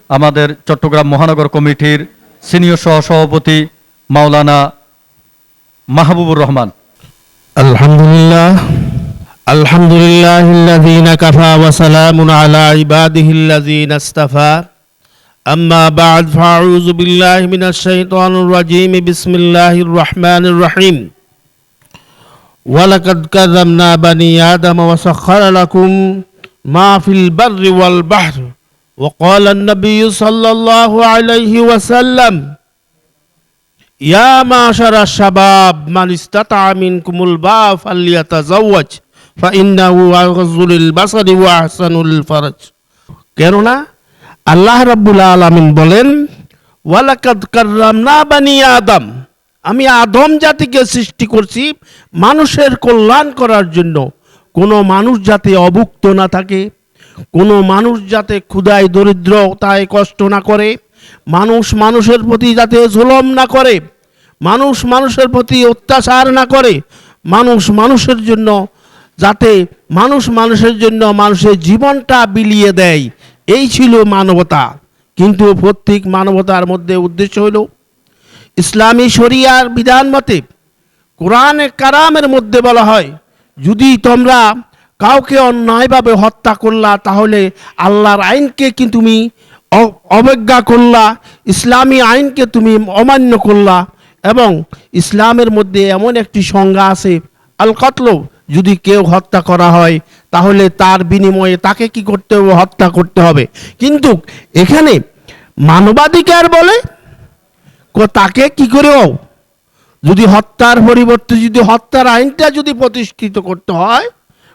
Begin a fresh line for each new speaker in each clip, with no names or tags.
আমাদের চট্টগ্রাম মহানগর কমিটির সিনিয়র সহসভাপতি মাওলানা মাহবুবুর রহমান।
আলহামদুলিল্লাহিল্লাযীনা কাফা ওয়া সালামুন আলা ইবাদিহিল্লাযীনা ইসতাফা। আম্মা বা'দ, ফাআউযু বিল্লাহি মিনাশ শাইতানির রাজীম। বিসমিল্লাহির রাহমানির রহিম। ওয়ালাকাদ কাররামনা বানি আদম ওয়া সাখখারা লাকুম মা ফিল বাররি ওয়াল বাহরি ওয়া ক্বালা আন-নাবিয়্যু সাল্লাল্লাহু আলাইহি ওয়া সাল্লাম, ইয়া মাশারাশ শাবাব মান ইসতাতা মিনকুমুল বা'a ফালইয়াতাযাওয়াজ ফাইন্নাহু আগযযু লিল বাসারি ওয়া আহসানু লিল ফারাজ। কেননা আল্লাহ রাব্বুল আলামিন বলেন, ওয়ালাকাদ কাররামনা বানি আদম, আমি আদম জাতিকে সৃষ্টি করছি মানুষের কল্যাণ করার জন্য। কোনো মানুষ যাতে অভুক্ত না থাকে, কোনো মানুষ যাতে ক্ষুধায় দরিদ্রতায় কষ্ট না করে, মানুষ মানুষের প্রতি যাতে জুলুম না করে, মানুষ মানুষের প্রতি অত্যাচার না করে, মানুষ মানুষের জন্য যাতে মানুষের জন্য মানুষের জীবনটা বিলিয়ে দেয়, এই ছিল মানবতা। কিন্তু প্রত্যেক মানবতার মধ্যে উদ্দেশ্য হল ইসলামী শরিয়ার বিধান মতে কোরআনে কারামের মধ্যে বলা হয়, যদি তোমরা কাউকে অন্যায়ভাবে হত্যা করলা তাহলে আল্লাহর আইনকে কি তুমি অবজ্ঞা করলা, ইসলামী আইনকে তুমি অমান্য করলা। এবং ইসলামের মধ্যে এমন একটি সংজ্ঞা আছে, আল কতল, যদি কেউ হত্যা করা হয় তাহলে তার বিনিময়ে তাকে কি করতে হবে? হত্যা করতে হবে। কিন্তু এখানে মানবাধিকার বলে তাকে কি করেও যদি হত্যার পরিবর্তে যদি হত্যার আইনটা যদি প্রতিষ্ঠিত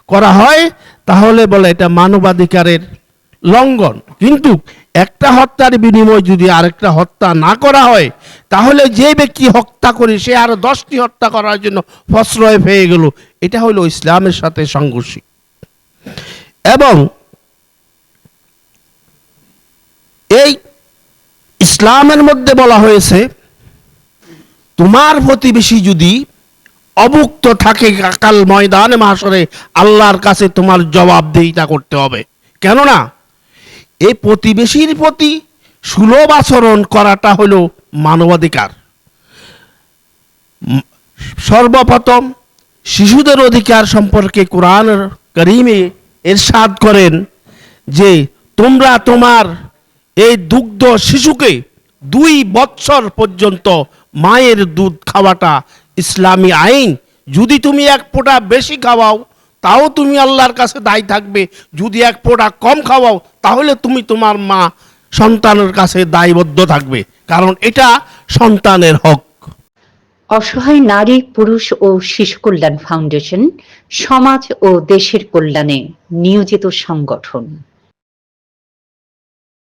করা হয় তাহলে বলে এটা মানবাধিকারের লঙ্ঘন। কিন্তু একটা হত্যার বিনিময়ে যদি আরেকটা হত্যা না করা হয় তাহলে যে ব্যক্তি হত্যা করে সে আরো 10টি হত্যা করার জন্য প্রশ্রয় পেয়ে গেল। এটা হলো ইসলামের সাথে সাংঘর্ষিক। এবং এই ইসলামের মধ্যে বলা হয়েছে, তোমার প্রতিবেশী যদি অভুক্ত থাকে কাল ময়দানে মাশরে আল্লাহর কাছে তোমার জবাবদিহিতা করতে হবে। কেননা এই প্রতিবেশীর প্রতি সুলভ আচরণ করাটা হলো মানবাধিকার। সর্বপ্রথম শিশুদের অধিকার সম্পর্কে কোরআন কারীমে ইরশাদ করেন যে তোমরা তোমার এই দুগ্ধ শিশুকে 2 বৎসর পর্যন্ত মায়ের দুধ খাওয়াটা ইসলামী আইন। যদি তুমি 1 ফোঁটা বেশি খাওয়াও তাও তুমি আল্লাহর কাছে দায়ী থাকবে, যদি 1 ফোঁটা কম খাওয়াও তাহলে তুমি তোমার মা সন্তানের কাছে দায়বদ্ধ থাকবে, কারণ এটা সন্তানের হক।
অসহায় নারী, পুরুষ ও শিশু কল্যাণ ফাউন্ডেশন সমাজ ও দেশের কল্যাণে নিয়োজিত সংগঠন।